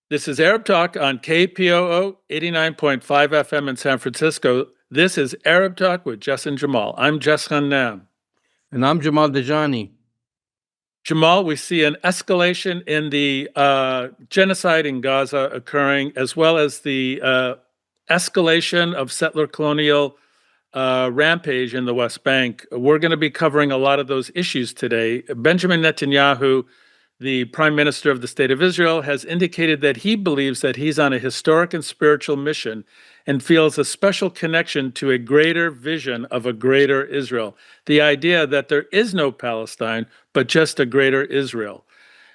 This is Arab Talk on KPOO 89.5 FM in San Francisco. This is Arab Talk with Jess and Jamal. I'm Jess Hannam. And I'm Jamal Dejani. Jamal, we see an escalation in the genocide in Gaza occurring, as well as the escalation of settler colonial rampage in the West Bank. We're going to be covering a lot of those issues today. Benjamin Netanyahu, the Prime Minister of the State of Israel, has indicated that he believes that he's on a historic and spiritual mission and feels a special connection to a greater vision of a greater Israel. The idea that there is no Palestine, but just a greater Israel.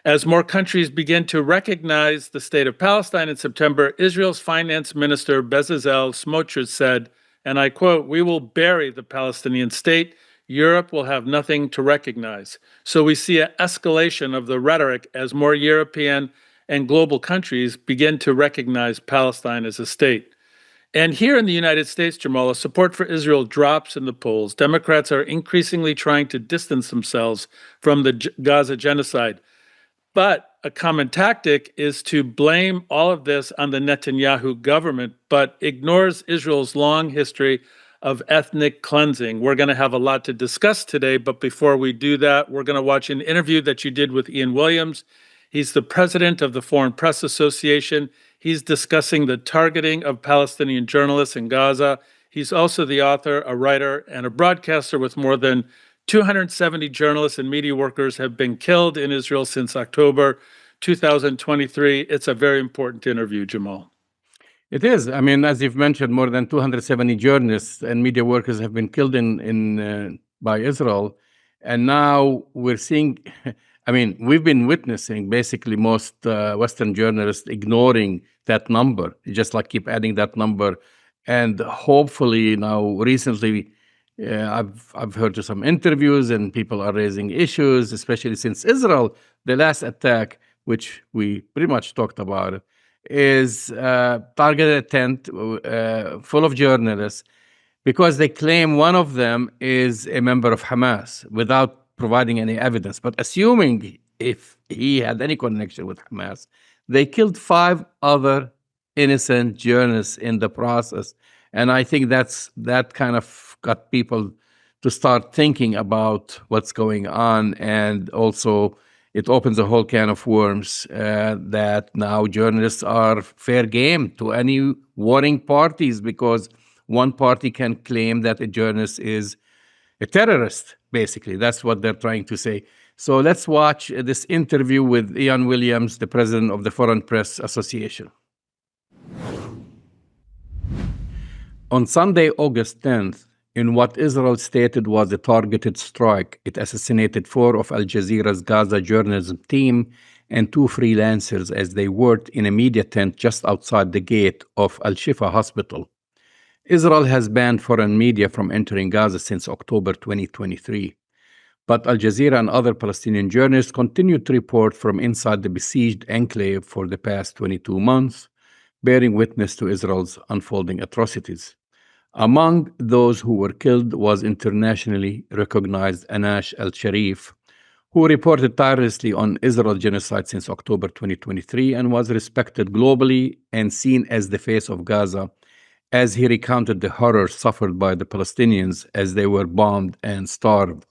As more countries begin to recognize the state of Palestine in September, Israel's Finance Minister Bezalel Smotrich said, and I quote, "We will bury the Palestinian state. Europe will have nothing to recognize." So we see an escalation of the rhetoric as more European and global countries begin to recognize Palestine as a state. And here in the United States, Jamal, support for Israel drops in the polls. Democrats are increasingly trying to distance themselves from the Gaza genocide. But a common tactic is to blame all of this on the Netanyahu government, but ignores Israel's long history of ethnic cleansing. We're going to have a lot to discuss today, but before we do that, we're going to watch an interview that you did with Ian Williams. He's the president of the Foreign Press Association. He's discussing the targeting of Palestinian journalists in Gaza. He's also the author, a writer, and a broadcaster with more than 270 journalists and media workers have been killed in Israel since October 2023. It's a very important interview, Jamal. It is. I mean, as you've mentioned, more than 270 journalists and media workers have been killed by Israel. And now we're seeing, I mean, we've been witnessing basically most Western journalists ignoring that number, just like keep adding that number. And hopefully now recently, I've heard some interviews and people are raising issues, especially since Israel, the last attack, which we pretty much talked about, is targeted attempt full of journalists because they claim one of them is a member of Hamas without providing any evidence. But assuming if he had any connection with Hamas, they killed 5 other innocent journalists in the process. And I think that kind of got people to start thinking about what's going on. And also it opens a whole can of worms that now journalists are fair game to any warring parties because one party can claim that a journalist is a terrorist, basically. That's what they're trying to say. So let's watch this interview with Ian Williams, the president of the Foreign Press Association. On Sunday, August 10th, in what Israel stated was a targeted strike, it assassinated 4 of Al Jazeera's Gaza journalism team and 2 freelancers as they worked in a media tent just outside the gate of Al-Shifa hospital. Israel has banned foreign media from entering Gaza since October 2023. But Al Jazeera and other Palestinian journalists continued to report from inside the besieged enclave for the past 22 months, bearing witness to Israel's unfolding atrocities. Among those who were killed was internationally recognized Anash al-Sharif, who reported tirelessly on Israel genocide since October 2023 and was respected globally and seen as the face of Gaza, as he recounted the horrors suffered by the Palestinians as they were bombed and starved.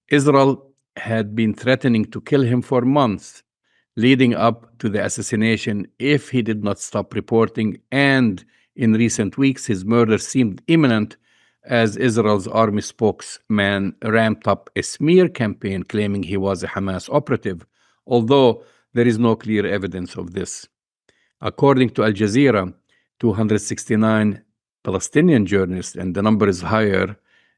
Israel had been threatening to kill him for months, leading up to the assassination if he did not stop reporting, and in recent weeks, his murder seemed imminent as Israel's army spokesman ramped up a smear campaign claiming he was a Hamas operative, although there is no clear evidence of this. According to Al Jazeera, 269 Palestinian journalists, and the number is higher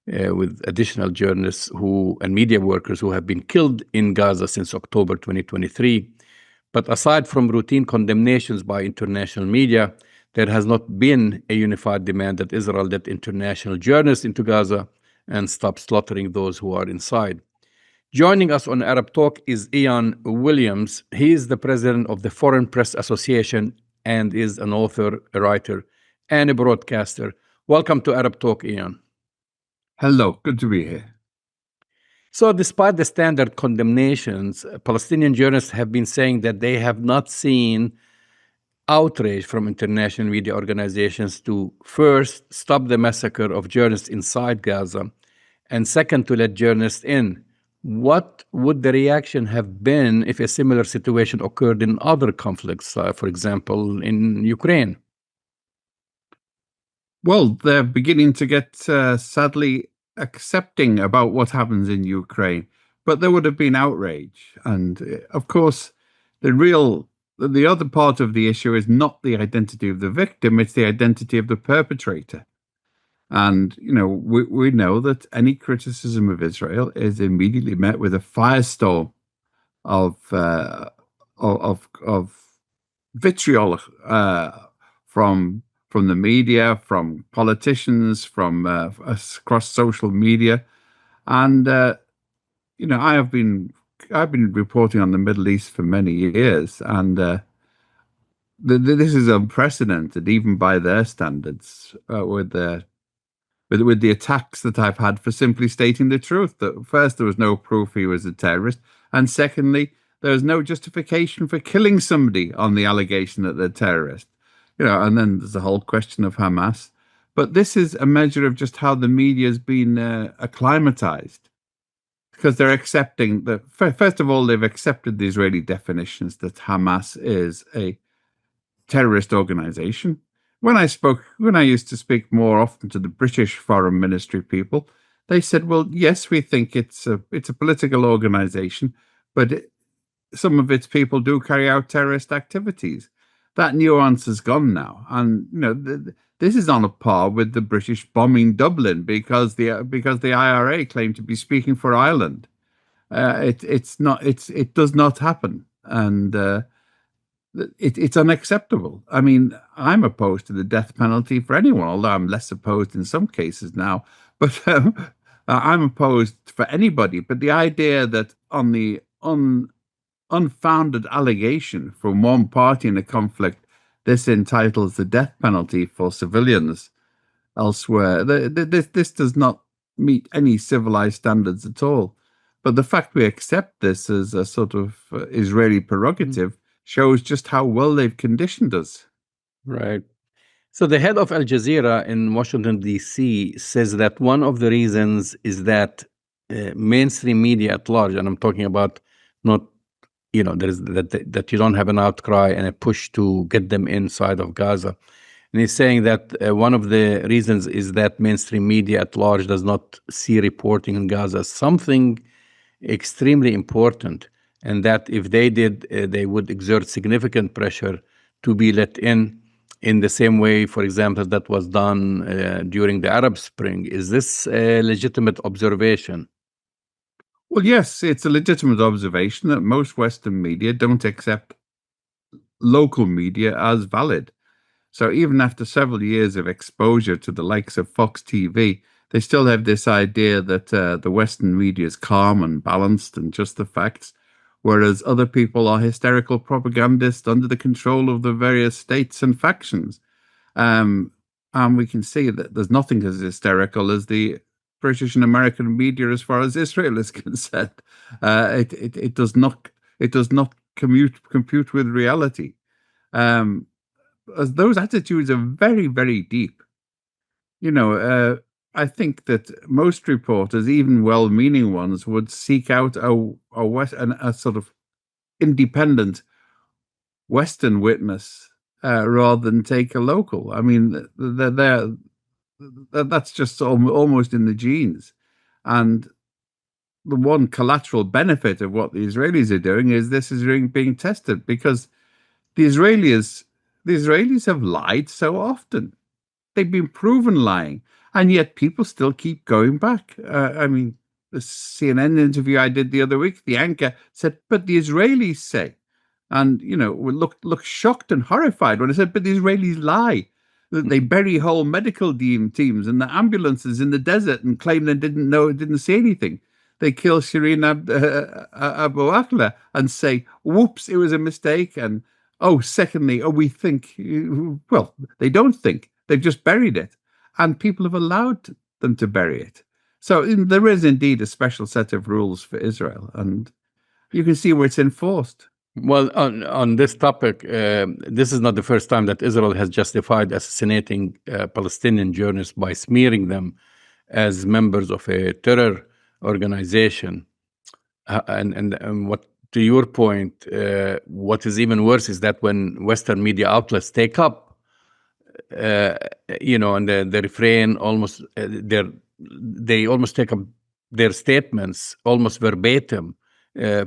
with additional journalists and media workers who have been killed in Gaza since October 2023. But aside from routine condemnations by international media, there has not been a unified demand that Israel let international journalists into Gaza and stop slaughtering those who are inside. Joining us on Arab Talk is Ian Williams. He is the president of the Foreign Press Association and is an author, a writer, and a broadcaster. Welcome to Arab Talk, Ian. Hello, good to be here. So despite the standard condemnations, Palestinian journalists have been saying that they have not seen outrage from international media organizations to first stop the massacre of journalists inside Gaza, and second, to let journalists in. What would the reaction have been if a similar situation occurred in other conflicts, for example, in Ukraine? Well, they're beginning to get sadly accepting about what happens in Ukraine, but there would have been outrage. And of course, the other part of the issue is not the identity of the victim, it's the identity of the perpetrator. And, we know that any criticism of Israel is immediately met with a firestorm of, of vitriol from the media, from politicians, from across social media, and I've been reporting on the Middle East for many years, and this is unprecedented, even by their standards, with the attacks that I've had for simply stating the truth. That first, there was no proof he was a terrorist, and secondly, there was no justification for killing somebody on the allegation that they're terrorist. And then there's the whole question of Hamas. But this is a measure of just how the media has been acclimatized, because they're accepting that. First of all, they've accepted the Israeli definitions that Hamas is a terrorist organization. When I used to speak more often to the British Foreign Ministry people, they said, "Well, yes, we think it's a political organization, but some of its people do carry out terrorist activities." That nuance has gone now, and this is on a par with the British bombing Dublin because the IRA claimed to be speaking for Ireland. It does not happen, and it's unacceptable. I mean, I'm opposed to the death penalty for anyone, although I'm less opposed in some cases now. But I'm opposed for anybody. But the idea that on the unfounded allegation from one party in a conflict, this entitles the death penalty for civilians elsewhere, this does not meet any civilized standards at all. But the fact we accept this as a sort of Israeli prerogative shows just how well they've conditioned us. Right. So the head of Al Jazeera in Washington, D.C. says that one of the reasons is that mainstream media at large, and I'm talking about not, there's that you don't have an outcry and a push to get them inside of Gaza. And he's saying that one of the reasons is that mainstream media at large does not see reporting in Gaza as something extremely important, and that if they did, they would exert significant pressure to be let in the same way, for example, that was done during the Arab Spring. Is this a legitimate observation? Well, yes, it's a legitimate observation that most Western media don't accept local media as valid. So even after several years of exposure to the likes of Fox TV, they still have this idea that the Western media is calm and balanced and just the facts, whereas other people are hysterical propagandists under the control of the various states and factions. And we can see that there's nothing as hysterical as the British and American media as far as Israel is concerned. It does not compute with reality. As those attitudes are very, very deep. I think that most reporters, even well-meaning ones, would seek out a sort of independent Western witness rather than take a local. I mean, that's just almost in the genes. And the one collateral benefit of what the Israelis are doing is this is being tested, because the Israelis have lied so often. They've been proven lying, and yet people still keep going back. I mean, the CNN interview I did the other week, the anchor said, "But the Israelis say," and we looked shocked and horrified when I said, "But the Israelis lie. They bury whole medical teams and the ambulances in the desert and claim they didn't see anything. They kill Shireen Abu Akleh and say, 'Whoops, it was a mistake.' And secondly, we think." Well, they don't think. They've just buried it, and people have allowed them to bury it. So there is indeed a special set of rules for Israel, and you can see where it's enforced. Well, on this topic, this is not the first time that Israel has justified assassinating Palestinian journalists by smearing them as members of a terror organization. And what, to your point, what is even worse is that when Western media outlets take up, and they refrain almost, they almost take up their statements almost verbatim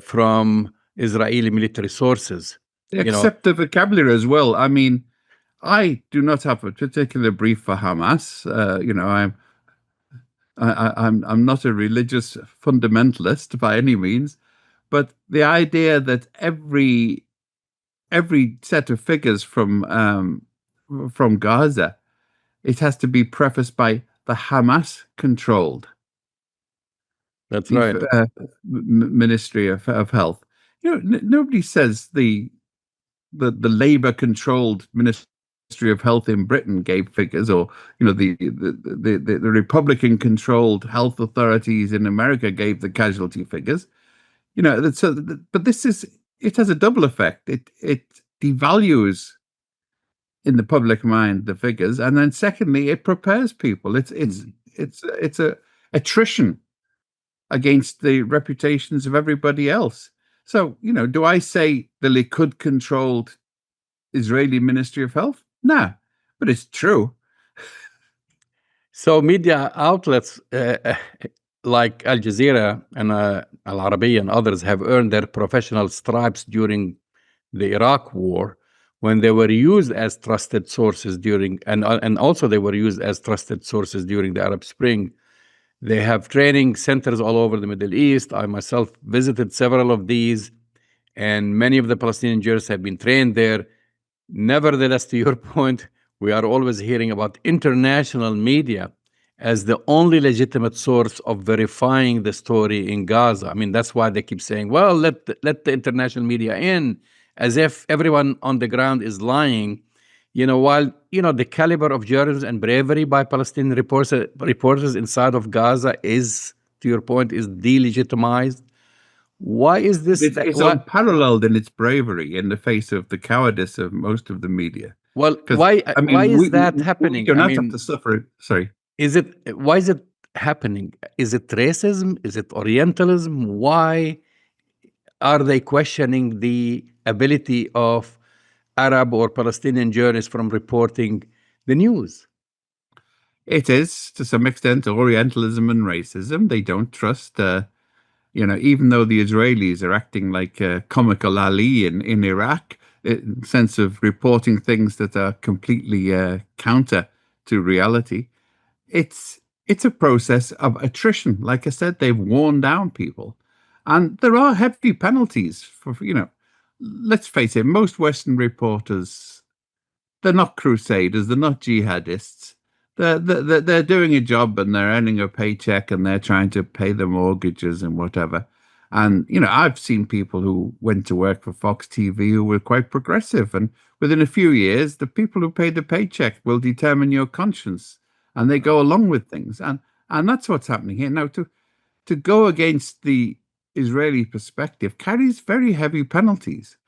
from Israeli military sources. They accept the vocabulary as well. I mean, I do not have a particular brief for Hamas. I'm not a religious fundamentalist by any means, but the idea that every set of figures from Gaza, it has to be prefaced by the Hamas controlled. That's right. Ministry of Health. Nobody says the Labour controlled Ministry of Health in Britain gave figures, or the Republican controlled health authorities in America gave the casualty figures. But it has a double effect. It devalues in the public mind the figures, and then secondly, it prepares people. It's a attrition against the reputations of everybody else. So, do I say the Likud controlled Israeli Ministry of Health? No, but it's true. So media outlets like Al Jazeera and Al Arabiya and others have earned their professional stripes during the Iraq War, when they were used as trusted sources during, and also they were used as trusted sources during the Arab Spring. They have training centers all over the Middle East. I myself visited several of these, and many of the Palestinian Jews have been trained there. Nevertheless, to your point, we are always hearing about international media as the only legitimate source of verifying the story in Gaza. I mean, that's why they keep saying, well, let the international media in, as if everyone on the ground is lying. While, the caliber of journalism and bravery by Palestinian reporters inside of Gaza is, to your point, is delegitimized. Why is this? It's unparalleled in its bravery in the face of the cowardice of most of the media. Well, why is that happening? You don't have to suffer. Sorry. Why is it happening? Is it racism? Is it Orientalism? Why are they questioning the ability of Arab or Palestinian journalists from reporting the news? It is, to some extent, Orientalism and racism. They don't trust, even though the Israelis are acting like comical Ali in Iraq, in sense of reporting things that are completely counter to reality. It's a process of attrition. Like I said, they've worn down people. And there are hefty penalties for, let's face it, most Western reporters, they're not crusaders, they're not jihadists. They're doing a job and they're earning a paycheck and they're trying to pay their mortgages and whatever. And, I've seen people who went to work for Fox TV who were quite progressive. And within a few years, the people who pay the paycheck will determine your conscience. And they go along with things. And that's what's happening here. Now, to go against the Israeli perspective carries very heavy penalties.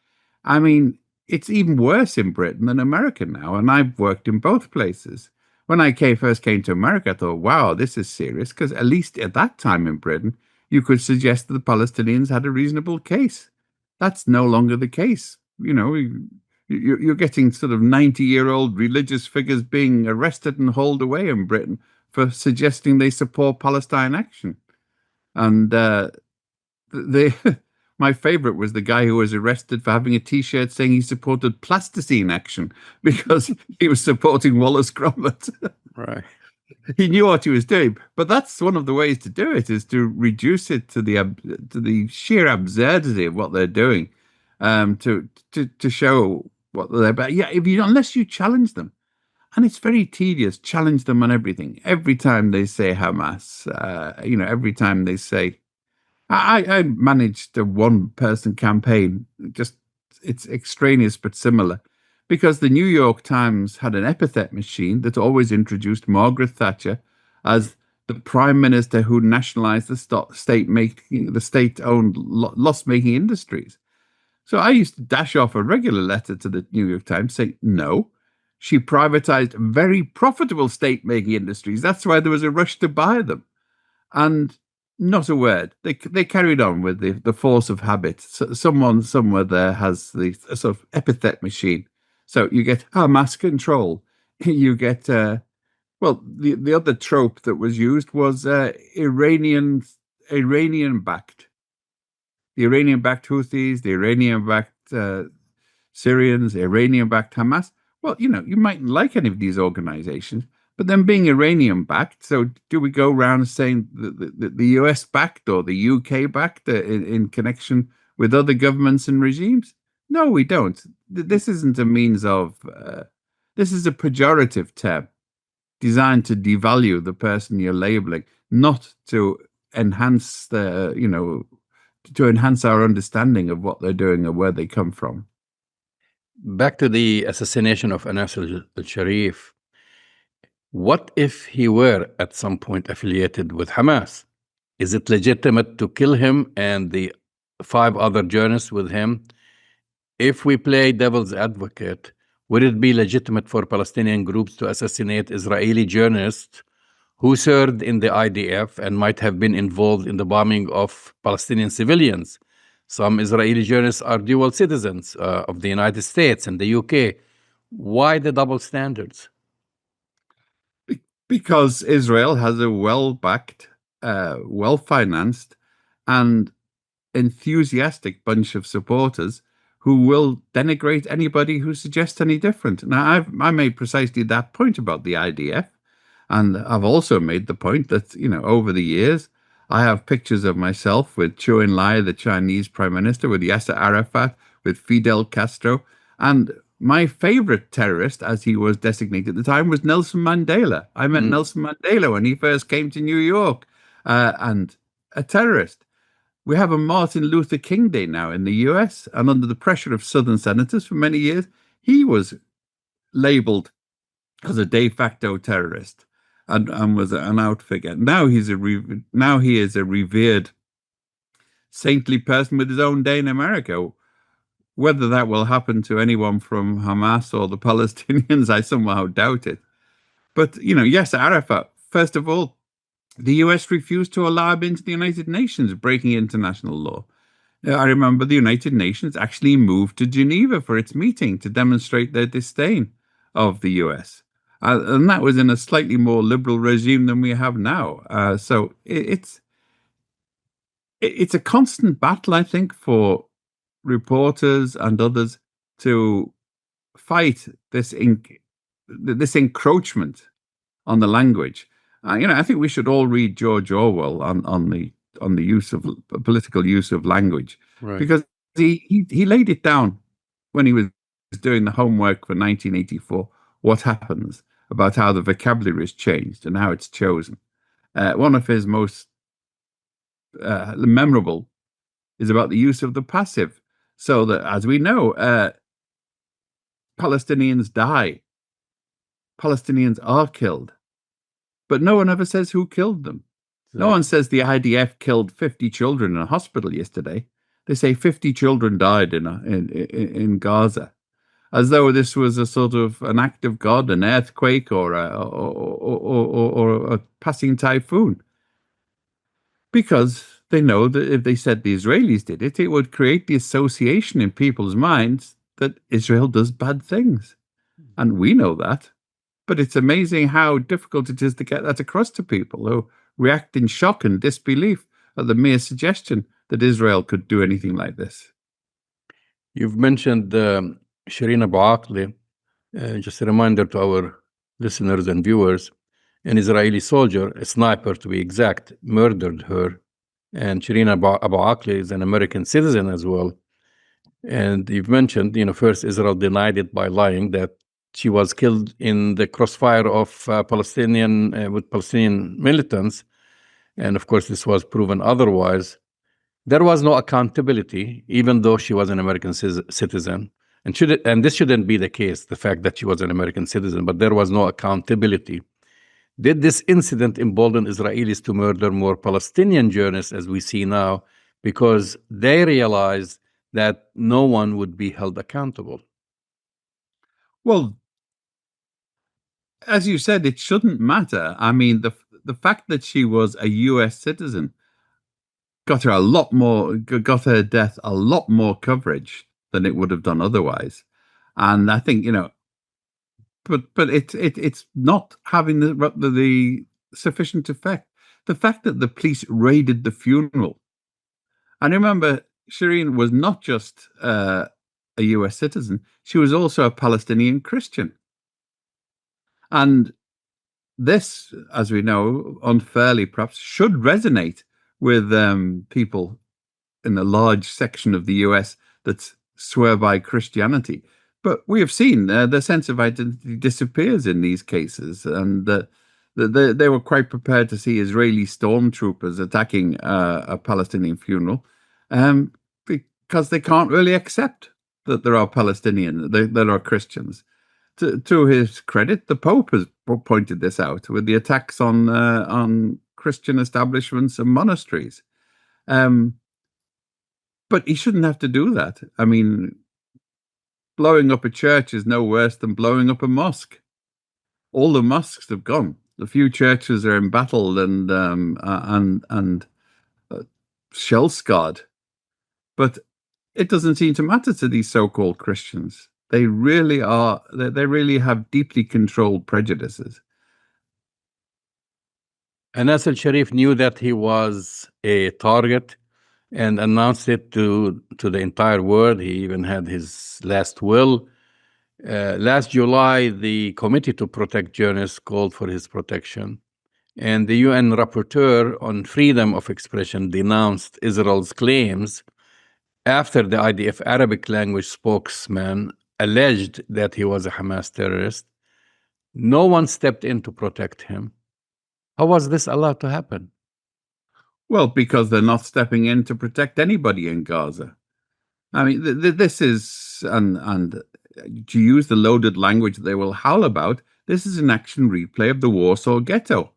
I mean, it's even worse in Britain than America now. And I've worked in both places. When I first came to America, I thought, wow, this is serious. Because at least at that time in Britain, you could suggest that the Palestinians had a reasonable case. That's no longer the case. You're getting sort of 90-year-old religious figures being arrested and hauled away in Britain for suggesting they support Palestine action. And my favorite was the guy who was arrested for having a T-shirt saying he supported plasticine action because he was supporting Wallace Gromit. Right. He knew what he was doing, but that's one of the ways to do it, is to reduce it to the sheer absurdity of what they're doing, to show what they're about. Yeah, unless you challenge them, and it's very tedious. Challenge them on everything. Every time they say Hamas, every time they say, I managed a one-person campaign. It's extraneous but similar. Because the New York Times had an epithet machine that always introduced Margaret Thatcher as the prime minister who nationalized the state-owned loss-making industries. So I used to dash off a regular letter to the New York Times saying, no, she privatized very profitable state-making industries. That's why there was a rush to buy them. And not a word. They carried on with the force of habit. So someone somewhere there has the sort of epithet machine. So you get Hamas control. You get the other trope that was used was Iranian backed. The Iranian backed Houthis, the Iranian backed Syrians, Iranian backed Hamas. Well, you mightn't like any of these organizations, but then being Iranian backed, so do we go around saying the US backed or the UK backed in connection with other governments and regimes? No, we don't. This isn't a means of, this is a pejorative term designed to devalue the person you're labeling, not to enhance to enhance our understanding of what they're doing or where they come from. Back to the assassination of Anas al-Sharif. What if he were at some point affiliated with Hamas? Is it legitimate to kill him and the 5 other journalists with him? If we play devil's advocate, would it be legitimate for Palestinian groups to assassinate Israeli journalists who served in the IDF and might have been involved in the bombing of Palestinian civilians? Some Israeli journalists are dual citizens of the United States and the UK. Why the double standards? Because Israel has a well-backed, well-financed, and enthusiastic bunch of supporters who will denigrate anybody who suggests any different. Now, I made precisely that point about the IDF, and I've also made the point that, over the years, I have pictures of myself with Zhou Enlai, the Chinese Prime Minister, with Yasser Arafat, with Fidel Castro, and my favorite terrorist, as he was designated at the time, was Nelson Mandela. I met Nelson Mandela when he first came to New York, and a terrorist. We have a Martin Luther King Day now in the US, and under the pressure of Southern senators for many years, he was labeled as a de facto terrorist and was an out figure. Now he is a revered, saintly person with his own day in America. Whether that will happen to anyone from Hamas or the Palestinians, I somehow doubt it. But, yes, Arafat, first of all, the US refused to allow him into the United Nations, breaking international law. I remember the United Nations actually moved to Geneva for its meeting to demonstrate their disdain of the US. And that was in a slightly more liberal regime than we have now. So it's a constant battle, I think, for reporters and others to fight this encroachment on the language. I think we should all read George Orwell on the use of political use of language, right, because he laid it down when he was doing the homework for 1984. What happens about how the vocabulary is changed and how it's chosen. One of his most memorable is about the use of the passive. So that, as we know, Palestinians die. Palestinians are killed. But no one ever says who killed them. Exactly. No one says the IDF killed 50 children in a hospital yesterday. They say 50 children died in Gaza, as though this was a sort of an act of God, an earthquake, or a passing typhoon. Because they know that if they said the Israelis did it, it would create the association in people's minds that Israel does bad things. And we know that. But it's amazing how difficult it is to get that across to people who react in shock and disbelief at the mere suggestion that Israel could do anything like this. You've mentioned Shireen Abu Akleh. Just a reminder to our listeners and viewers, an Israeli soldier, a sniper to be exact, murdered her. And Shireen Abu Akleh is an American citizen as well. And you've mentioned, first Israel denied it by lying that she was killed in the crossfire of Palestinian militants. And of course, this was proven otherwise. There was no accountability, even though she was an American citizen. And this shouldn't be the case, the fact that she was an American citizen, but there was no accountability. Did this incident embolden Israelis to murder more Palestinian journalists, as we see now, because they realized that no one would be held accountable. Well, as you said, it shouldn't matter. I mean, the fact that she was a U.S. citizen got her death a lot more coverage than it would have done otherwise. And I think, but it's not having the sufficient effect. The fact that the police raided the funeral, and remember, Shireen was not just a U.S. citizen; she was also a Palestinian Christian, and this, as we know, unfairly perhaps, should resonate with people in a large section of the US that swear by Christianity. But we have seen the sense of identity disappears in these cases, and they were quite prepared to see Israeli stormtroopers attacking a Palestinian funeral because they can't really accept that there are Palestinians, that are Christians. To his credit, the Pope has pointed this out with the attacks on Christian establishments and monasteries. But he shouldn't have to do that. I mean, blowing up a church is no worse than blowing up a mosque. All the mosques have gone. The few churches are embattled and shell scarred. But it doesn't seem to matter to these so-called Christians. They really are. They really have deeply controlled prejudices. And al-Sharif knew that he was a target and announced it to the entire world. He even had his last will. Last July, the Committee to Protect Journalists called for his protection. And the UN rapporteur on freedom of expression denounced Israel's claims after the IDF Arabic language spokesman alleged that he was a Hamas terrorist. No one stepped in to protect him. How was this allowed to happen? Well, because they're not stepping in to protect anybody in Gaza. I mean, this is, and to use the loaded language they will howl about, this is an action replay of the Warsaw Ghetto.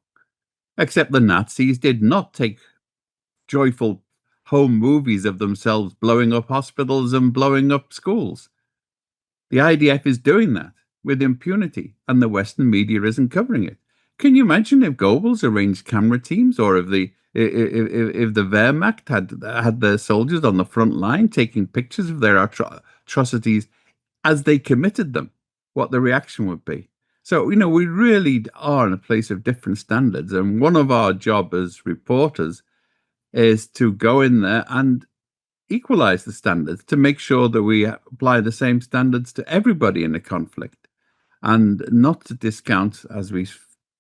Except the Nazis did not take joyful home movies of themselves blowing up hospitals and blowing up schools. The IDF is doing that with impunity, and the Western media isn't covering it. Can you imagine if Goebbels arranged camera teams, or if the Wehrmacht had their soldiers on the front line taking pictures of their atrocities as they committed them, what the reaction would be? So, we really are in a place of different standards. And one of our job as reporters is to go in there and equalize the standards to make sure that we apply the same standards to everybody in a conflict, and not to discount, as we've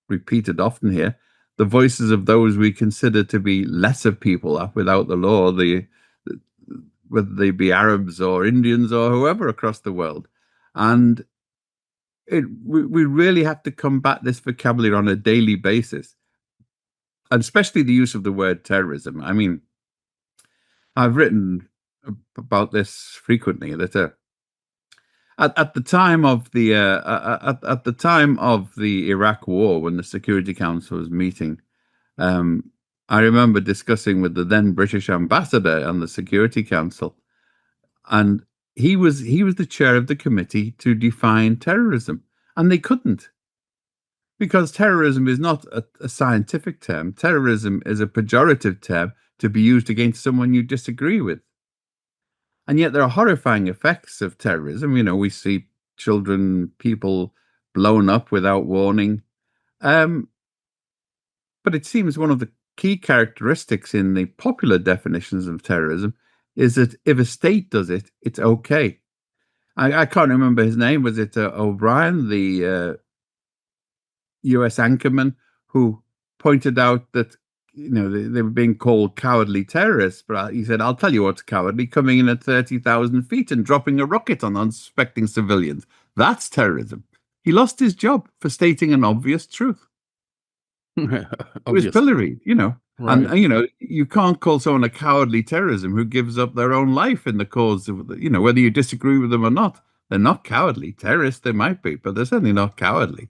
repeated often here, the voices of those we consider to be lesser people without the law, whether they be Arabs or Indians or whoever across the world. And we really have to combat this vocabulary on a daily basis, and especially the use of the word terrorism. I mean, I've written about this frequently, that at the time of the at the time of the Iraq War, when the Security Council was meeting, I remember discussing with the then British ambassador on the Security Council, and he was the chair of the committee to define terrorism, and they couldn't, because terrorism is not a scientific term. Terrorism is a pejorative term to be used against someone you disagree with. And yet there are horrifying effects of terrorism. We see children, people blown up without warning. But it seems one of the key characteristics in the popular definitions of terrorism is that if a state does it, it's okay. I can't remember his name. Was it O'Brien, the US anchorman, who pointed out that they were being called cowardly terrorists, but he said, I'll tell you what's cowardly: coming in at 30,000 feet and dropping a rocket on unsuspecting civilians. That's terrorism. He lost his job for stating an obvious truth. It was pilloried, Right. And, you can't call someone a cowardly terrorism who gives up their own life in the cause of, whether you disagree with them or not. They're not cowardly. Terrorists, they might be, but they're certainly not cowardly.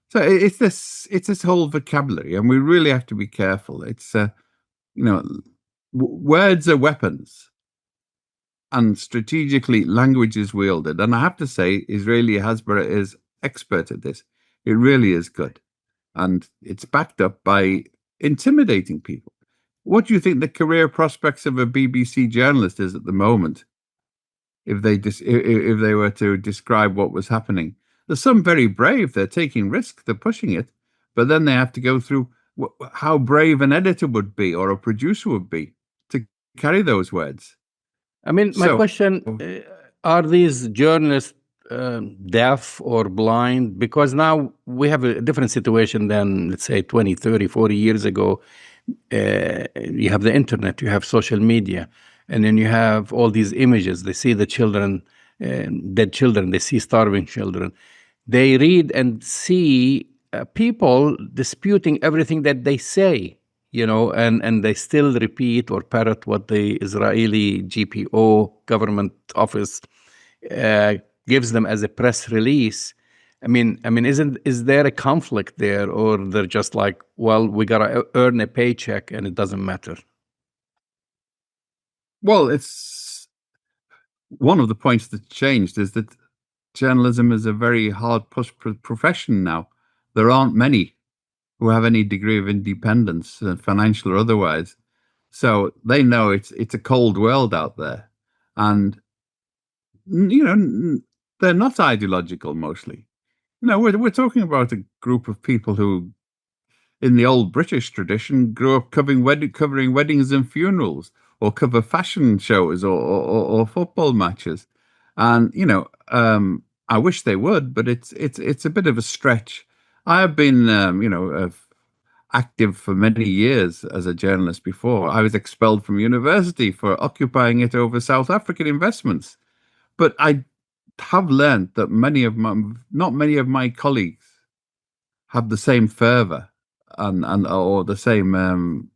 So it's this whole vocabulary, and we really have to be careful. It's words are weapons, and strategically language is wielded. And I have to say, Israeli Hasbara is expert at this. It really is good. And it's backed up by intimidating people. What do you think the career prospects of a BBC journalist is at the moment? If they were to describe what was happening, there's some very brave. They're taking risks. They're pushing it, but then they have to go through how brave an editor would be or a producer would be to carry those words. I mean, my So, question, are these journalists deaf or blind? Because now we have a different situation than, let's say, 20, 30, 40 years ago. You have the internet, you have social media, and then you have all these images. They see the children, dead children, they see starving children. They read and see people disputing everything that they say, and they still repeat or parrot what the Israeli GPO government office gives them as a press release. I mean, is there a conflict there, or they're just like, well, we gotta earn a paycheck and it doesn't matter? well, it's one of the points that changed is that journalism is a very hard push profession now. There aren't many who have any degree of independence, financial or otherwise. So they know it's a cold world out there, and they're not ideological mostly. We're talking about a group of people who, in the old British tradition, grew up covering weddings and funerals, or cover fashion shows or football matches, and I wish they would, but it's a bit of a stretch. I have been, active for many years as a journalist before. I was expelled from university for occupying it over South African investments. But I have learned that not many of my colleagues have the same fervor and or the same,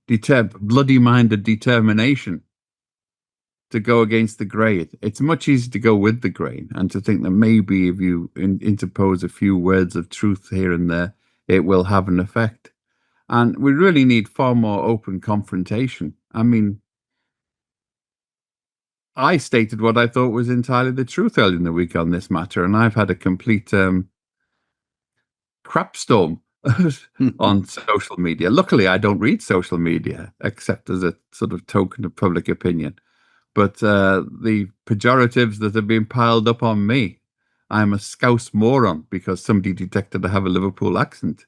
bloody-minded determination to go against the grain. It's much easier to go with the grain and to think that maybe if you interpose a few words of truth here and there, it will have an effect. And we really need far more open confrontation. I mean, I stated what I thought was entirely the truth earlier in the week on this matter, and I've had a complete crap storm on social media. Luckily, I don't read social media except as a sort of token of public opinion. But the pejoratives that have been piled up on me, I'm a Scouse moron because somebody detected I have a Liverpool accent.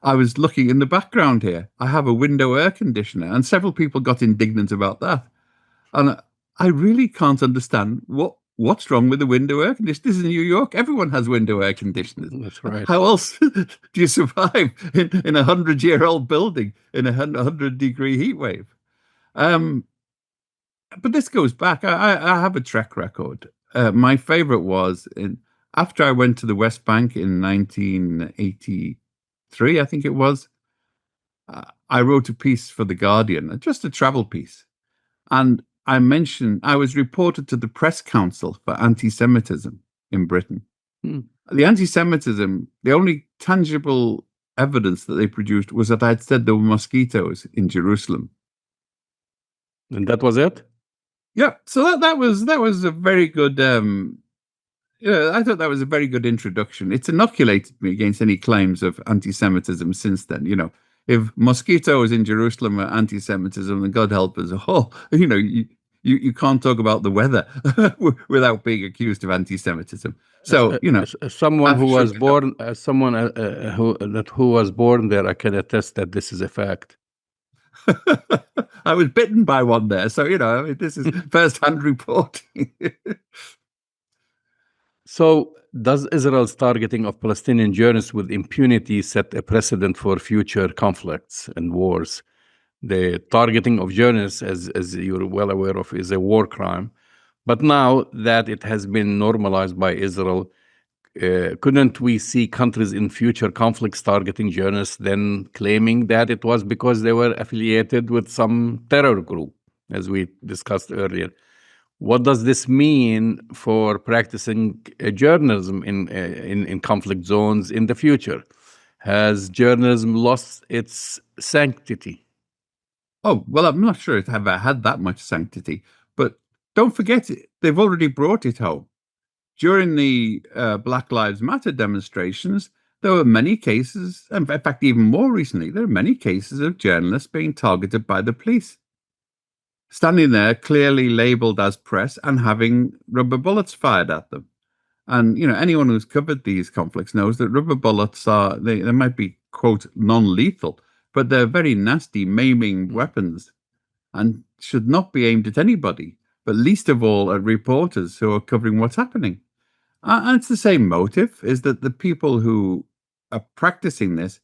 I was looking in the background here. I have a window air conditioner, and several people got indignant about that. And I really can't understand what's wrong with the window air conditioner. This is New York. Everyone has window air conditioners. That's right. How else do you survive in a 100-year-old building in a 100-degree heat wave? But this goes back. I have a track record. My favorite was after I went to the West Bank in 1983, I think it was. I wrote a piece for The Guardian, just a travel piece. And I was reported to the Press Council for anti-Semitism in Britain. The anti-Semitism, the only tangible evidence that they produced was that I'd said there were mosquitoes in Jerusalem. And that was it? Yeah, so that was a very good. I thought that was a very good introduction. It's inoculated me against any claims of anti-Semitism since then. If mosquitoes in Jerusalem are anti-Semitism, then God help us all. You can't talk about the weather without being accused of anti-Semitism. So as someone who was born, who was born there, I can attest that this is a fact. I was bitten by one there, so this is first-hand reporting. So, does Israel's targeting of Palestinian journalists with impunity set a precedent for future conflicts and wars? The targeting of journalists, as you're well aware of, is a war crime. But now that it has been normalized by Israel, couldn't we see countries in future conflicts targeting journalists, then claiming that it was because they were affiliated with some terror group, as we discussed earlier? What does this mean for practicing journalism in conflict zones in the future? Has journalism lost its sanctity? Oh, well, I'm not sure it ever had that much sanctity, But don't forget, they've already brought it home. During the Black Lives Matter demonstrations, there were many cases, in fact, even more recently, there are many cases of journalists being targeted by the police, standing there clearly labeled as press and having rubber bullets fired at them. And, anyone who's covered these conflicts knows that rubber bullets they might be, quote, non-lethal, but they're very nasty, maiming weapons and should not be aimed at anybody, but least of all at reporters who are covering what's happening. And it's the same motive, is that the people who are practicing this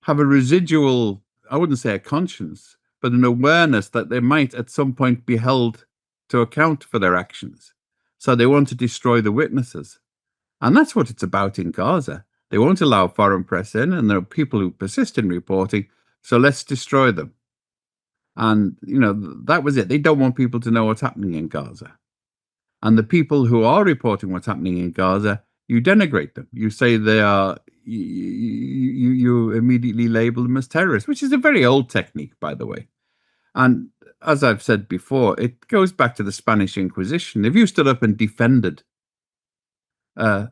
have a residual, I wouldn't say a conscience, but an awareness that they might at some point be held to account for their actions. So they want to destroy the witnesses. And that's what it's about in Gaza. They won't allow foreign press in, and there are people who persist in reporting, so let's destroy them. And, that was it. They don't want people to know what's happening in Gaza. And the people who are reporting what's happening in Gaza, you denigrate them. You say they are, you immediately label them as terrorists, which is a very old technique, by the way. And as I've said before, it goes back to the Spanish Inquisition. If you stood up and defended a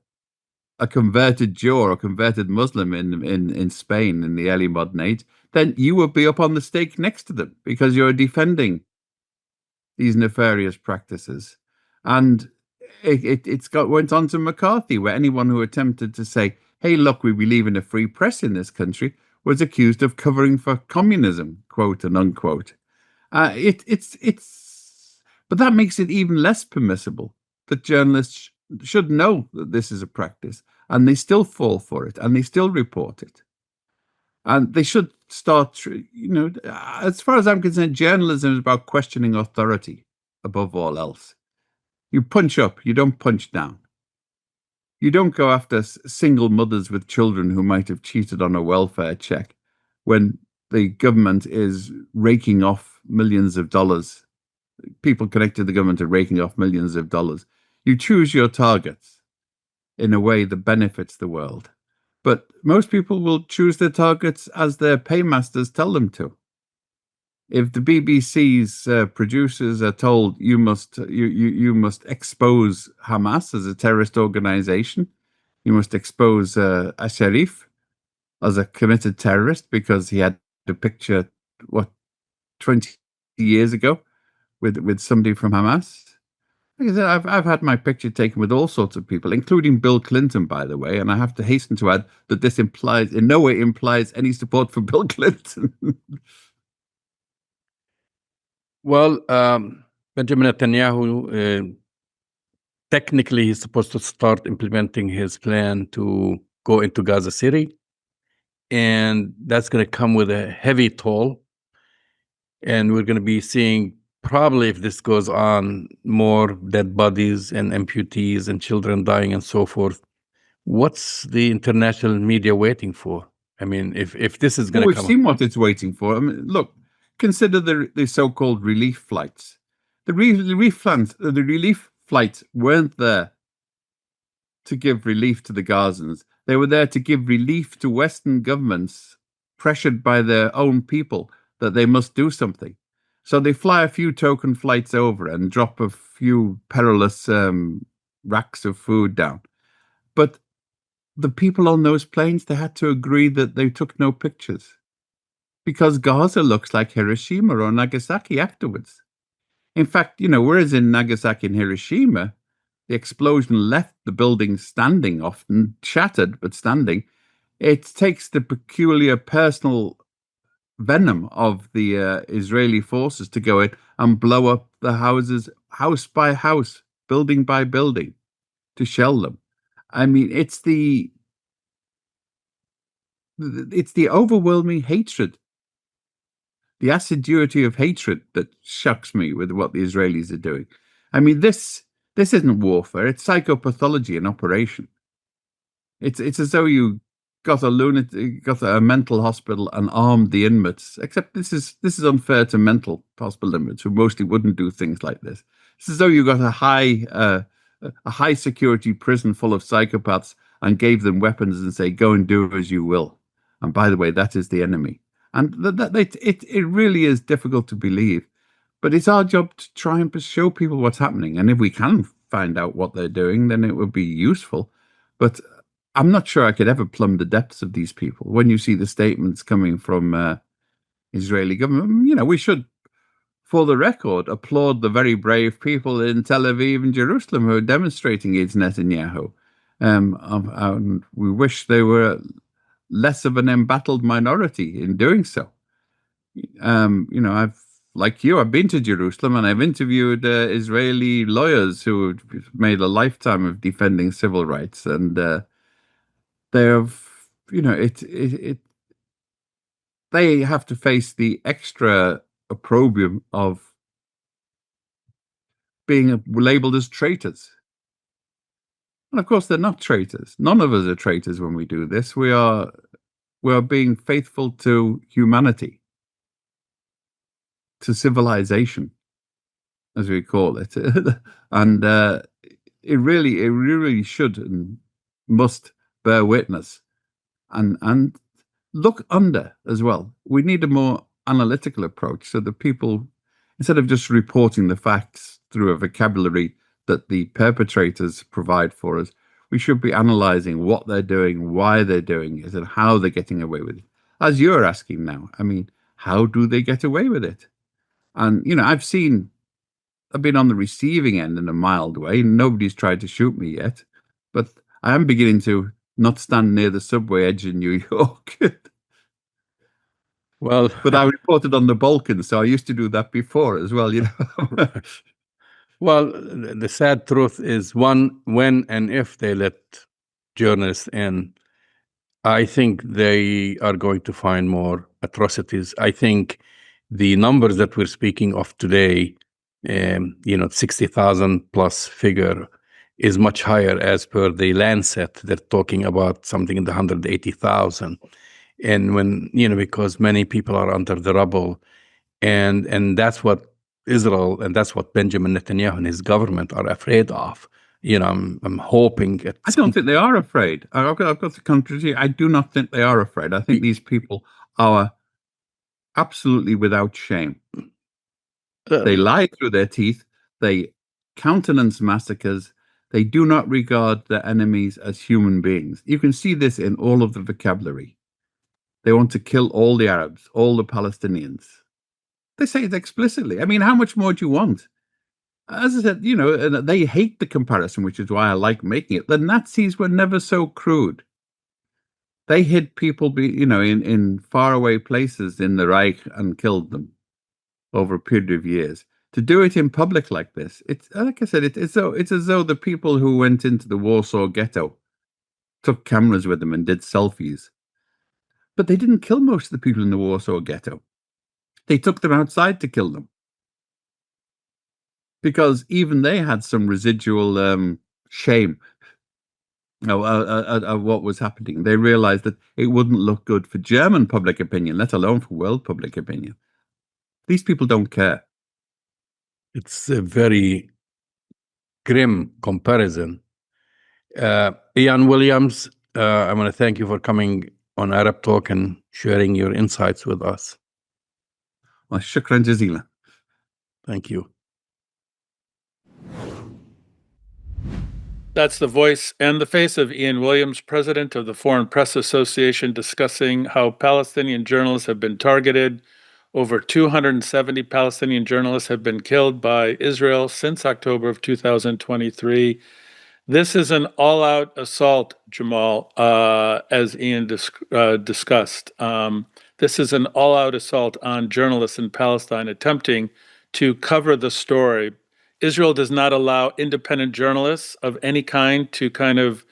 converted Jew or a converted Muslim in Spain in the early modern age, then you would be up on the stake next to them because you're defending these nefarious practices. And went on to McCarthy, where anyone who attempted to say, hey, look, we believe in a free press in this country, was accused of covering for communism, quote and unquote. But that makes it even less permissible that journalists should know that this is a practice, and they still fall for it, and they still report it. And they should start, as far as I'm concerned, journalism is about questioning authority above all else. You punch up, you don't punch down. You don't go after single mothers with children who might have cheated on a welfare check when the government is raking off millions of dollars. People connected to the government are raking off millions of dollars. You choose your targets in a way that benefits the world. But most people will choose their targets as their paymasters tell them to. If the BBC's producers are told you must expose Hamas as a terrorist organization, you must expose al-Sharif as a committed terrorist because he had a picture 20 years ago with somebody from Hamas. Like I said, I've had my picture taken with all sorts of people, including Bill Clinton, by the way, and I have to hasten to add that this in no way implies any support for Bill Clinton. Well, Benjamin Netanyahu, technically, he's supposed to start implementing his plan to go into Gaza City, and that's going to come with a heavy toll. And we're going to be seeing, probably if this goes on, more dead bodies and amputees and children dying and so forth. What's the international media waiting for? I mean, if this is going to we've come... seen what it's waiting for. I mean, look, consider the so-called relief flights. The relief flights weren't there to give relief to the Gazans. They were there to give relief to Western governments pressured by their own people that they must do something. So they fly a few token flights over and drop a few perilous racks of food down. But the people on those planes, they had to agree that they took no pictures because Gaza looks like Hiroshima or Nagasaki afterwards. In fact, whereas in Nagasaki and Hiroshima, the explosion left the building standing, often shattered, but standing, it takes the peculiar personal venom of the Israeli forces to go in and blow up the houses, house by house, building by building, to shell them. I mean, it's the overwhelming hatred, the assiduity of hatred that shocks me with what the Israelis are doing. I mean, this isn't warfare; it's psychopathology in operation. It's as though you got a mental hospital and armed the inmates. Except this is unfair to mental hospital inmates who mostly wouldn't do things like this. It's as though you got a high security prison full of psychopaths and gave them weapons and say, go and do as you will. And by the way, that is the enemy. And it really is difficult to believe. But it's our job to try and show people what's happening. And if we can find out what they're doing, then it would be useful. But I'm not sure I could ever plumb the depths of these people. When you see the statements coming from Israeli government, we should, for the record, applaud the very brave people in Tel Aviv and Jerusalem who are demonstrating against Netanyahu. And we wish they were less of an embattled minority in doing so. I've been to Jerusalem and I've interviewed Israeli lawyers who have made a lifetime of defending civil rights, and they have, they have to face the extra opprobrium of being labeled as traitors. And of course, they're not traitors. None of us are traitors when we do this. We are being faithful to humanity, to civilization, as we call it. And it really should and must bear witness and look under as well. We need a more analytical approach so that people, instead of just reporting the facts through a vocabulary that the perpetrators provide for us, we should be analyzing what they're doing, why they're doing it, and how they're getting away with it. As you're asking now, how do they get away with it? And, I've been on the receiving end in a mild way. Nobody's tried to shoot me yet, but I am beginning to not stand near the subway edge in New York. Well, but I reported on the Balkans, so I used to do that before as well, Well, the sad truth is, when and if they let journalists in, I think they are going to find more atrocities. I think the numbers that we're speaking of today, 60,000 plus figure, is much higher. As per the Lancet, they're talking about something in the 180,000. And because many people are under the rubble, and that's what Israel and that's what Benjamin Netanyahu and his government are afraid of. I'm hoping I don't think they are afraid. I've got to contradict. I do not think they are afraid. I think these people are absolutely without shame. They lie through their teeth. They countenance massacres. They do not regard their enemies as human beings. You can see this in all of the vocabulary. They want to kill all the Arabs, all the Palestinians. They say it explicitly. How much more do you want? As I said, they hate the comparison, which is why I like making it. The Nazis were never so crude. They hid people, in faraway places in the Reich and killed them over a period of years. To do it in public like this, it's like I said, it's as though the people who went into the Warsaw Ghetto took cameras with them and did selfies. But they didn't kill most of the people in the Warsaw Ghetto. They took them outside to kill them. Because even they had some residual shame of what was happening. They realized that it wouldn't look good for German public opinion, let alone for world public opinion. These people don't care. It's a very grim comparison. Ian Williams, I want to thank you for coming on Arab Talk and sharing your insights with us. Well, shukran jazeela. Thank you. That's the voice and the face of Ian Williams, president of the Foreign Press Association, discussing how Palestinian journalists have been targeted. Over 270 Palestinian journalists have been killed by Israel since October of 2023. This is an all-out assault, Jamal, as Ian discussed. This is an all-out assault on journalists in Palestine attempting to cover the story. Israel does not allow independent journalists of any kind to kind of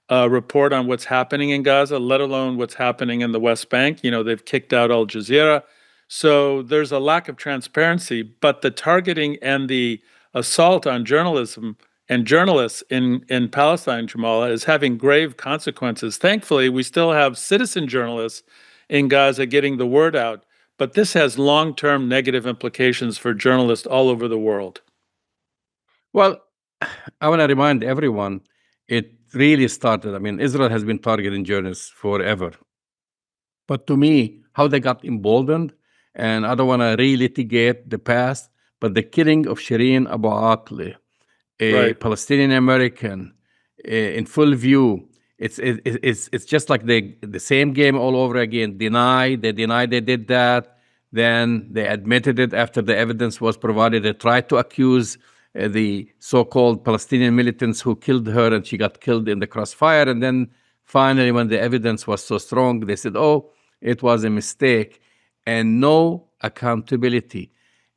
report on what's happening in Gaza, let alone what's happening in the West Bank. They've kicked out Al Jazeera. So there's a lack of transparency, but the targeting and the assault on journalism and journalists in Palestine, Jamal, is having grave consequences. Thankfully, we still have citizen journalists in Gaza getting the word out, but this has long-term negative implications for journalists all over the world. Well, I want to remind everyone, it really started. Israel has been targeting journalists forever. But to me, how they got emboldened, and I don't want to relitigate the past, but the killing of Shireen Abu Akleh, a Right. Palestinian American, in full view. It's just like the same game all over again. They denied they did that. Then they admitted it after the evidence was provided. They tried to accuse the so-called Palestinian militants who killed her, and she got killed in the crossfire. And then finally, when the evidence was so strong, they said, "Oh, it was a mistake," and no accountability.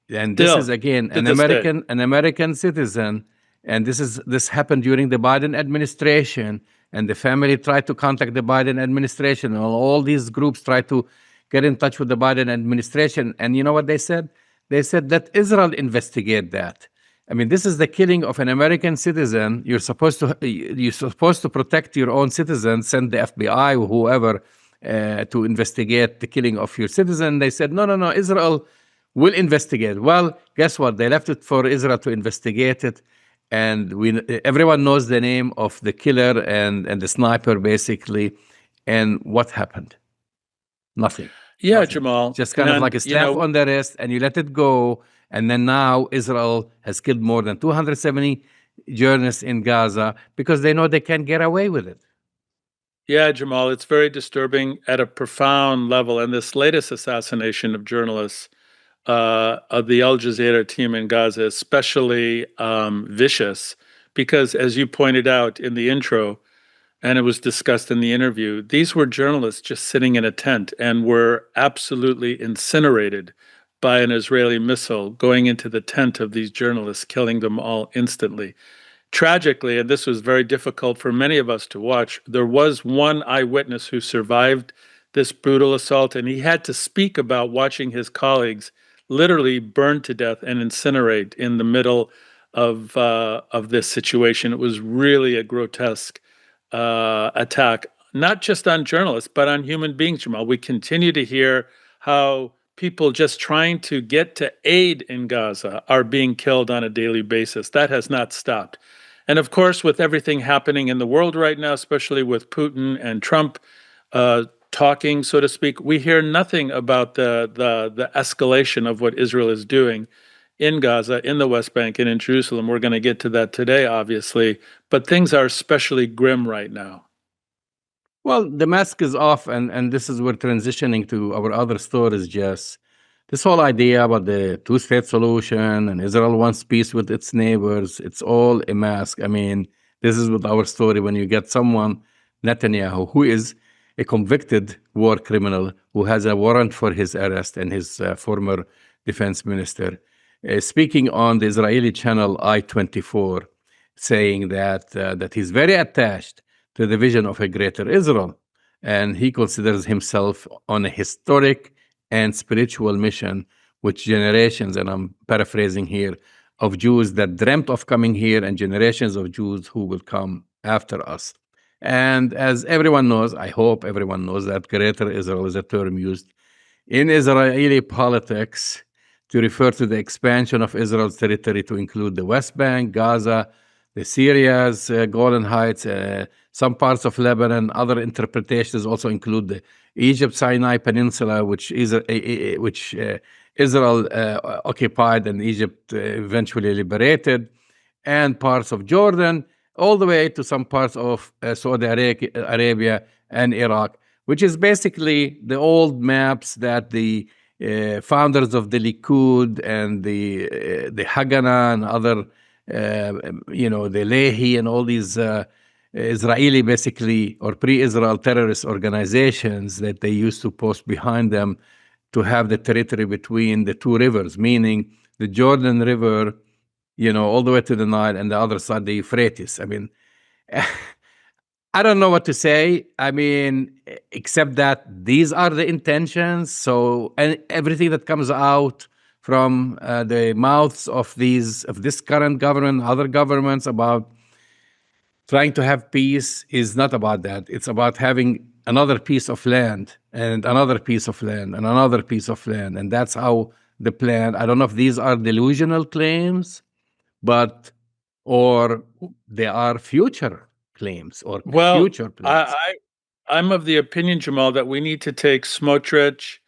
And this is Still, again to this day. An American citizen, and this happened during the Biden administration, and the family tried to contact the Biden administration, and all these groups tried to get in touch with the Biden administration. And you know what they said? They said, let Israel investigate that. I mean, this is the killing of an American citizen. You're supposed to protect your own citizens, send the FBI or whoever to investigate the killing of your citizen. They said, no, Israel will investigate. Well, guess what? They left it for Israel to investigate it, and everyone knows the name of the killer and the sniper, basically. And what happened? Nothing. Yeah, Nothing. Jamal. Just kind of And, like a slap on the wrist, and you let it go. And then now Israel has killed more than 270 journalists in Gaza because they know they can't get away with it. yeah, Jamal, it's very disturbing at a profound level. And this latest assassination of journalists of the Al Jazeera team in Gaza, especially vicious, because as you pointed out in the intro, and it was discussed in the interview, these were journalists just sitting in a tent and were absolutely incinerated by an Israeli missile going into the tent of these journalists, killing them all instantly. Tragically, and this was very difficult for many of us to watch, there was one eyewitness who survived this brutal assault, and he had to speak about watching his colleagues literally burned to death and incinerate in the middle of this situation. It was really a grotesque attack, not just on journalists, but on human beings, Jamal. We continue to hear how people just trying to get to aid in Gaza are being killed on a daily basis. That has not stopped. And of course, with everything happening in the world right now, especially with Putin and Trump talking, so to speak, we hear nothing about the escalation of what Israel is doing in Gaza, in the West Bank, and in Jerusalem. We're going to get to that today, obviously, but things are especially grim right now. Well, the mask is off, and this is we're transitioning to our other stories, Jess. This whole idea about the two-state solution and Israel wants peace with its neighbors, it's all a mask. I mean, this is with our story when you get someone, Netanyahu, who is a convicted war criminal, who has a warrant for his arrest, and his former defense minister, speaking on the Israeli channel I-24, saying that he's very attached to the vision of a greater Israel, and he considers himself on a historic and spiritual mission, which generations, and I'm paraphrasing here, of Jews that dreamt of coming here, and generations of Jews who will come after us. And as everyone knows, I hope everyone knows, that greater Israel is a term used in Israeli politics to refer to the expansion of Israel's territory to include the West Bank, Gaza, the Syria's Golan Heights, some parts of Lebanon. Other interpretations also include the Egypt Sinai Peninsula, which Israel occupied and Egypt eventually liberated, and parts of Jordan, all the way to some parts of Saudi Arabia and Iraq, which is basically the old maps that the founders of the Likud and the Haganah and other, the Lehi and all these Israeli, basically, or pre-Israel terrorist organizations that they used to post behind them to have the territory between the two rivers, meaning the Jordan River, all the way to the Nile, and the other side, the Euphrates. I mean, I don't know what to say. I mean, except that these are the intentions. So, and everything that comes out from the mouths of this current government, other governments, about trying to have peace is not about that. It's about having another piece of land and another piece of land and another piece of land. And that's how the plan, I don't know if these are delusional claims, or they are future claims or Well, future plans. I'm of the opinion, Jamal, that we need to take Smotrich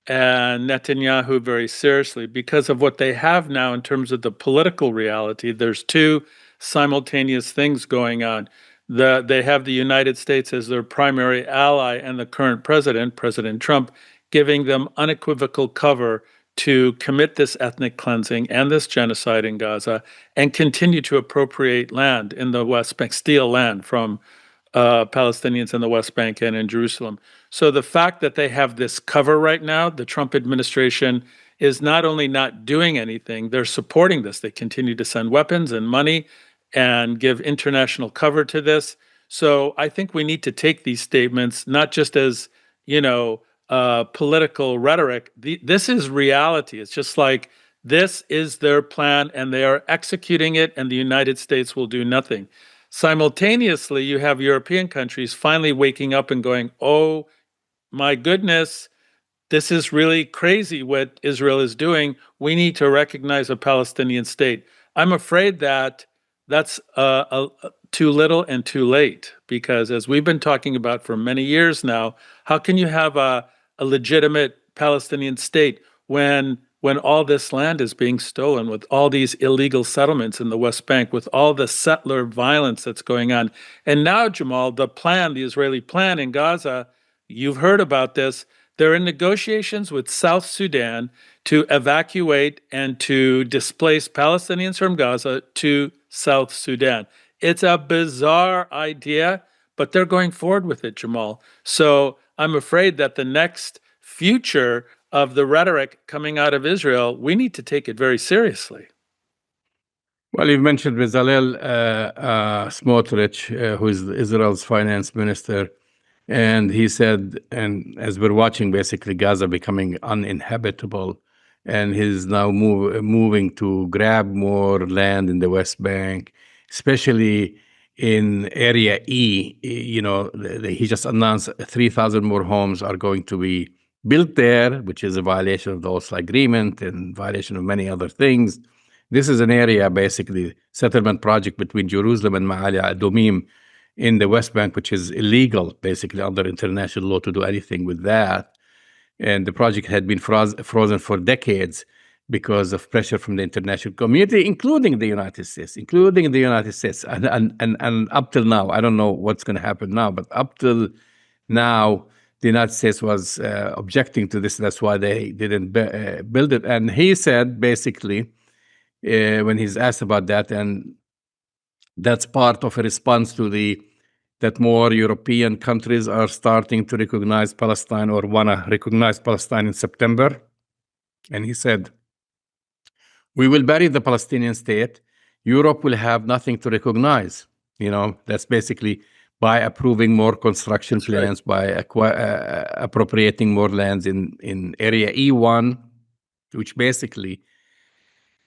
and Netanyahu very seriously because of what they have now in terms of the political reality. There's two simultaneous things going on. They have the United States as their primary ally and the current president, President Trump, giving them unequivocal cover to commit this ethnic cleansing and this genocide in Gaza and continue to appropriate land in the West Bank, steal land from Palestinians in the West Bank and in Jerusalem. So the fact that they have this cover right now, the Trump administration is not only not doing anything, they're supporting this. They continue to send weapons and money and give international cover to this. So I think we need to take these statements not just as, political rhetoric. This is reality. It's just like this is their plan and they are executing it, and the United States will do nothing. Simultaneously, you have European countries finally waking up and going, oh my goodness, this is really crazy what Israel is doing. We need to recognize a Palestinian state. I'm afraid that that's too little and too late because, as we've been talking about for many years now, how can you have a legitimate Palestinian state when all this land is being stolen, with all these illegal settlements in the West Bank, with all the settler violence that's going on? And now, Jamal, the Israeli plan in Gaza, you've heard about this. They're in negotiations with South Sudan to evacuate and to displace Palestinians from Gaza to South Sudan. It's a bizarre idea, but they're going forward with it, Jamal. So I'm afraid that the next future of the rhetoric coming out of Israel, we need to take it very seriously. Well, you've mentioned Bezalel Smotrich, who is Israel's finance minister. And he said, and as we're watching basically Gaza becoming uninhabitable, and he's now moving to grab more land in the West Bank, especially in Area E. He just announced 3,000 more homes are going to be built there, which is a violation of the Oslo Agreement and violation of many other things. This is an area, basically, settlement project between Jerusalem and Ma'ale Adumim in the West Bank, which is illegal, basically, under international law to do anything with that. And the project had been frozen for decades because of pressure from the international community, including the United States. And up till now, I don't know what's going to happen now, but up till now, the United States was objecting to this. That's why they didn't build it. And he said, basically, when he's asked about that, and that's part of a response to that more European countries are starting to recognize Palestine or want to recognize Palestine in September. And he said, we will bury the Palestinian state. Europe will have nothing to recognize. That's basically by approving more construction plans, right, by appropriating more lands in Area E1, which basically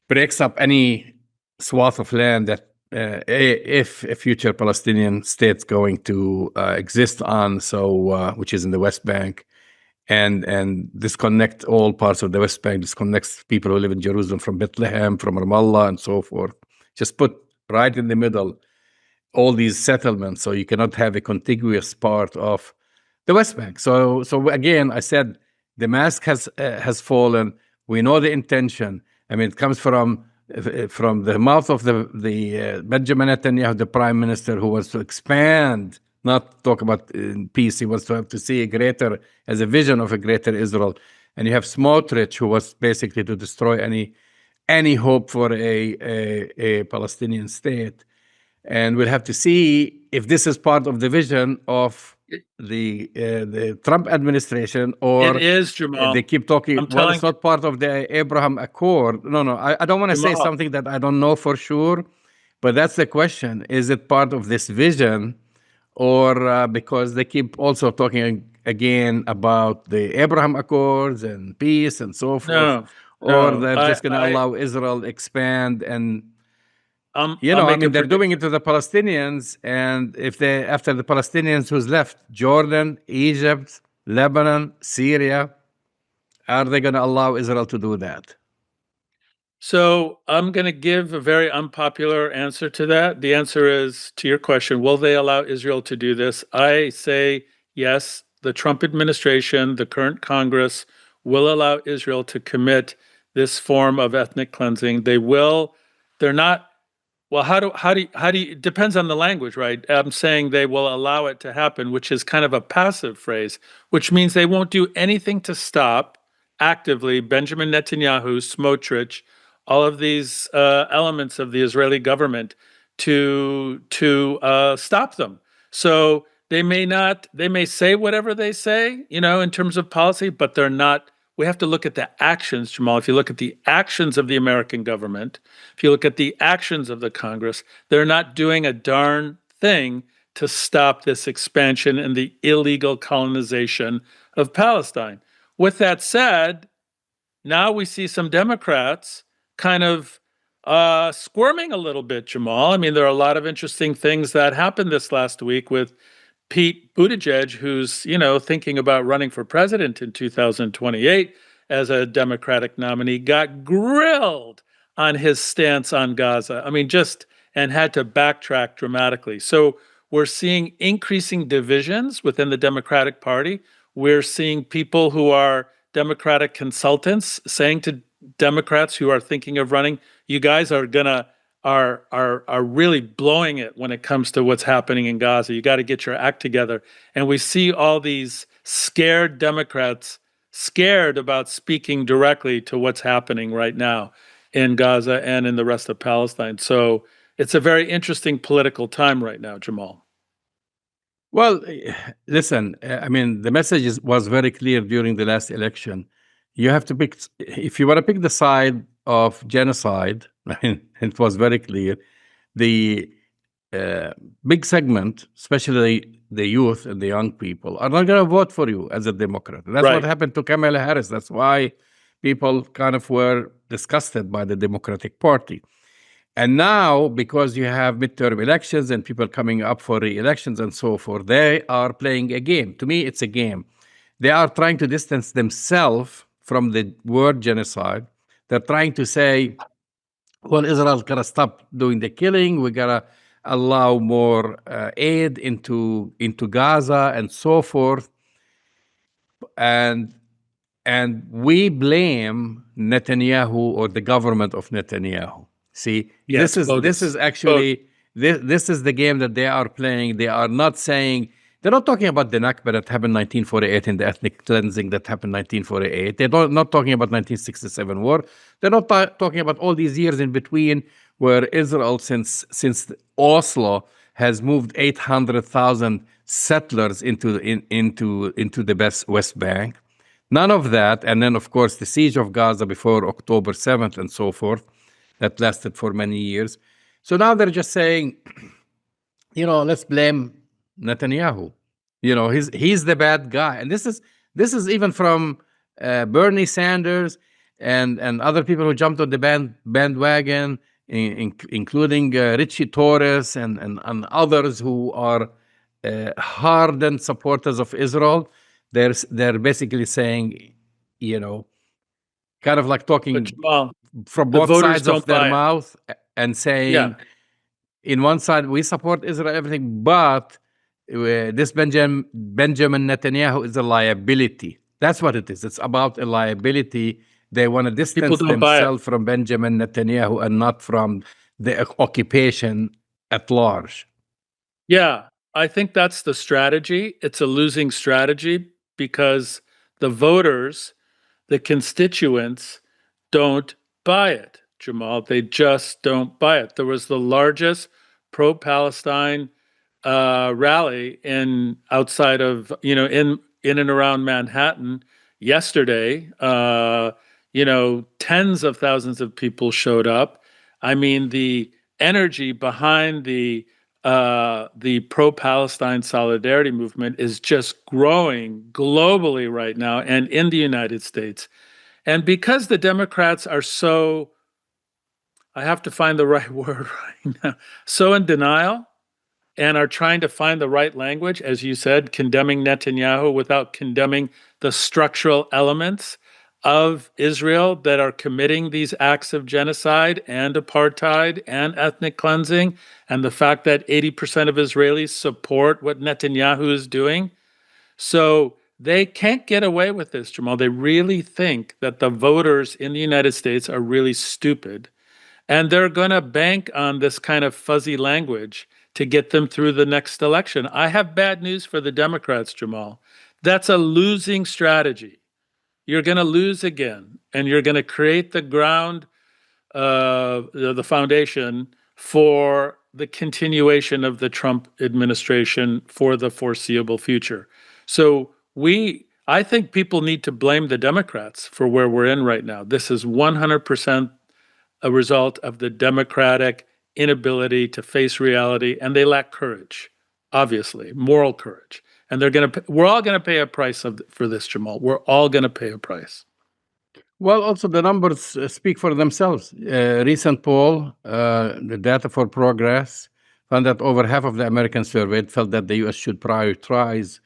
breaks up any swath of land that if a future Palestinian state's going to exist on, which is in the West Bank, and disconnect all parts of the West Bank, disconnects people who live in Jerusalem from Bethlehem, from Ramallah, and so forth. Just put right in the middle all these settlements, so you cannot have a contiguous part of the West Bank. So again, I said the mask has fallen. We know the intention. I mean, it comes from the mouth of the Benjamin Netanyahu, the prime minister, who wants to expand, not talk about peace. He wants to have to see as a vision of a greater Israel. And you have Smotrich, who was basically to destroy any hope for a Palestinian state. And we'll have to see if this is part of the vision of the Trump administration, or it is, Jamal. They keep talking. It's not part of the Abraham Accord. No, I don't want to say something that I don't know for sure, but that's the question. Is it part of this vision, or because they keep also talking again about the Abraham Accords and peace and so forth, or they're just going to allow Israel expand and they're doing it to the Palestinians, and after the Palestinians, who's left? Jordan, Egypt, Lebanon, Syria. Are they going to allow Israel to do that? So I'm going to give a very unpopular answer to that. The answer is, to your question, will they allow Israel to do this? I say yes. The Trump administration, the current Congress, will allow Israel to commit this form of ethnic cleansing. They're not, well, it depends on the language, right? I'm saying they will allow it to happen, which is kind of a passive phrase, which means they won't do anything to stop actively Benjamin Netanyahu, Smotrich, all of these elements of the Israeli government to stop them. So they may say whatever they say, in terms of policy, but they're not. We have to look at the actions, Jamal. If you look at the actions of the American government, if you look at the actions of the Congress, they're not doing a darn thing to stop this expansion and the illegal colonization of Palestine. With that said, now we see some Democrats kind of squirming a little bit, Jamal. I mean, there are a lot of interesting things that happened this last week with Pete Buttigieg, who's, thinking about running for president in 2028 as a Democratic nominee, got grilled on his stance on Gaza. I mean, and had to backtrack dramatically. So we're seeing increasing divisions within the Democratic Party. We're seeing people who are Democratic consultants saying to Democrats who are thinking of running, you guys are really blowing it when it comes to what's happening in Gaza. You got to get your act together. And we see all these scared Democrats scared about speaking directly to what's happening right now in Gaza and in the rest of Palestine. So it's a very interesting political time right now, Jamal. Well, listen, I mean, the was very clear during the last election. You have to pick, if you want to pick the side of genocide, I mean, it was very clear. The big segment, especially the youth and the young people, are not going to vote for you as a Democrat. That's Right. what happened to Kamala Harris. That's why people kind of were disgusted by the Democratic Party. And now, because you have midterm elections and people coming up for re-elections and so forth, they are playing a game. To me, it's a game. They are trying to distance themselves from the word genocide. They're trying to say, well, Israel's got to stop doing the killing. We got to allow more aid into Gaza and so forth. And we blame Netanyahu or the government of Netanyahu. See, Yeah, this is actually this is the game that they are playing. They are not saying, they're not talking about the Nakba that happened 1948 and the ethnic cleansing that happened 1948. They're not talking about 1967 war. They're not talking about all these years in between where Israel, since Oslo, has moved 800,000 settlers into the West Bank. None of that. And then, of course, the siege of Gaza before October 7th and so forth, that lasted for many years. So now they're just saying, let's blame Netanyahu. He's the bad guy. And this is even from Bernie Sanders and other people who jumped on the bandwagon, including Richie Torres and others who are hardened supporters of Israel. They're basically saying, kind of like talking Jamal, from both sides of their buy it. mouth and saying, in one side, we support Israel, everything, but this Benjamin Netanyahu is a liability. That's what it is. It's about a liability. They want to distance themselves from Benjamin Netanyahu and not from the occupation at large. Yeah, I think that's the strategy. It's a losing strategy because the voters, the constituents, don't buy it, Jamal. They just don't buy it. There was the largest pro-Palestine rally outside of, in and around Manhattan yesterday. Tens of thousands of people showed up. I mean, the energy behind the pro-Palestine solidarity movement is just growing globally right now and in the United States. And because the Democrats are so, I have to find the right word right now, so in denial and are trying to find the right language, as you said, condemning Netanyahu without condemning the structural elements of Israel that are committing these acts of genocide and apartheid and ethnic cleansing, and the fact that 80% of Israelis support what Netanyahu is doing. So They can't get away with this, Jamal. They really think that the voters in the United States are really stupid, and they're going to bank on this kind of fuzzy language to get them through the next election. I have bad news for the Democrats, Jamal. That's a losing strategy. You're going to lose again, and you're going to create the ground, the foundation for the continuation of the Trump administration for the foreseeable future. So I think people need to blame the Democrats for where we're in right now. This is 100% a result of the Democratic inability to face reality, and they lack courage, obviously, moral courage. And we're all going to pay a price for this, Jamal. We're all going to pay a price. Well, also the numbers speak for themselves. Recent poll, the Data for Progress, found that over half of the Americans surveyed felt that the U.S. should prioritize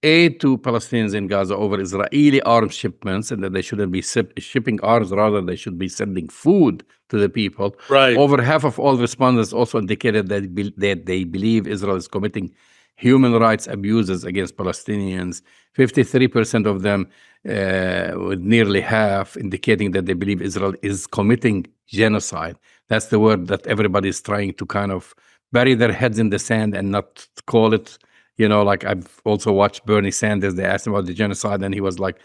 aid to Palestinians in Gaza over Israeli arms shipments, and that they shouldn't be shipping arms, rather they should be sending food to the people. Right. Over half of all respondents also indicated that they believe Israel is committing human rights abuses against Palestinians. 53% of them, with nearly half, indicating that they believe Israel is committing genocide. That's the word that everybody is trying to kind of bury their heads in the sand and not call it. You know, like I've also watched Bernie Sanders. They asked him about the genocide, and he was like,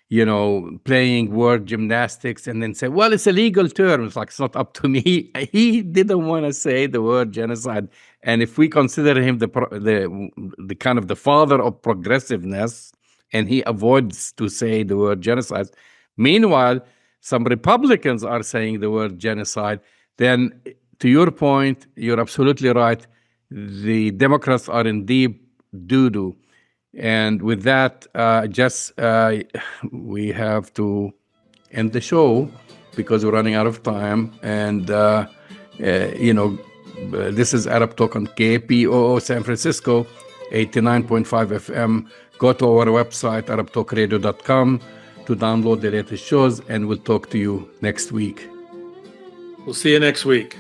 you know, playing word gymnastics, and then say, well, it's a legal term. It's like, it's not up to me. He didn't want to say the word genocide. And if we consider him the kind of the father of progressiveness, and he avoids to say the word genocide, meanwhile, some Republicans are saying the word genocide, then to your point, you're absolutely right. The Democrats are in deep doo-doo. And with that, we have to end the show because we're running out of time. And, this is Arab Talk on KPOO San Francisco, 89.5 FM. Go to our website, arabtalkradio.com, to download the latest shows, and we'll talk to you next week. We'll see you next week.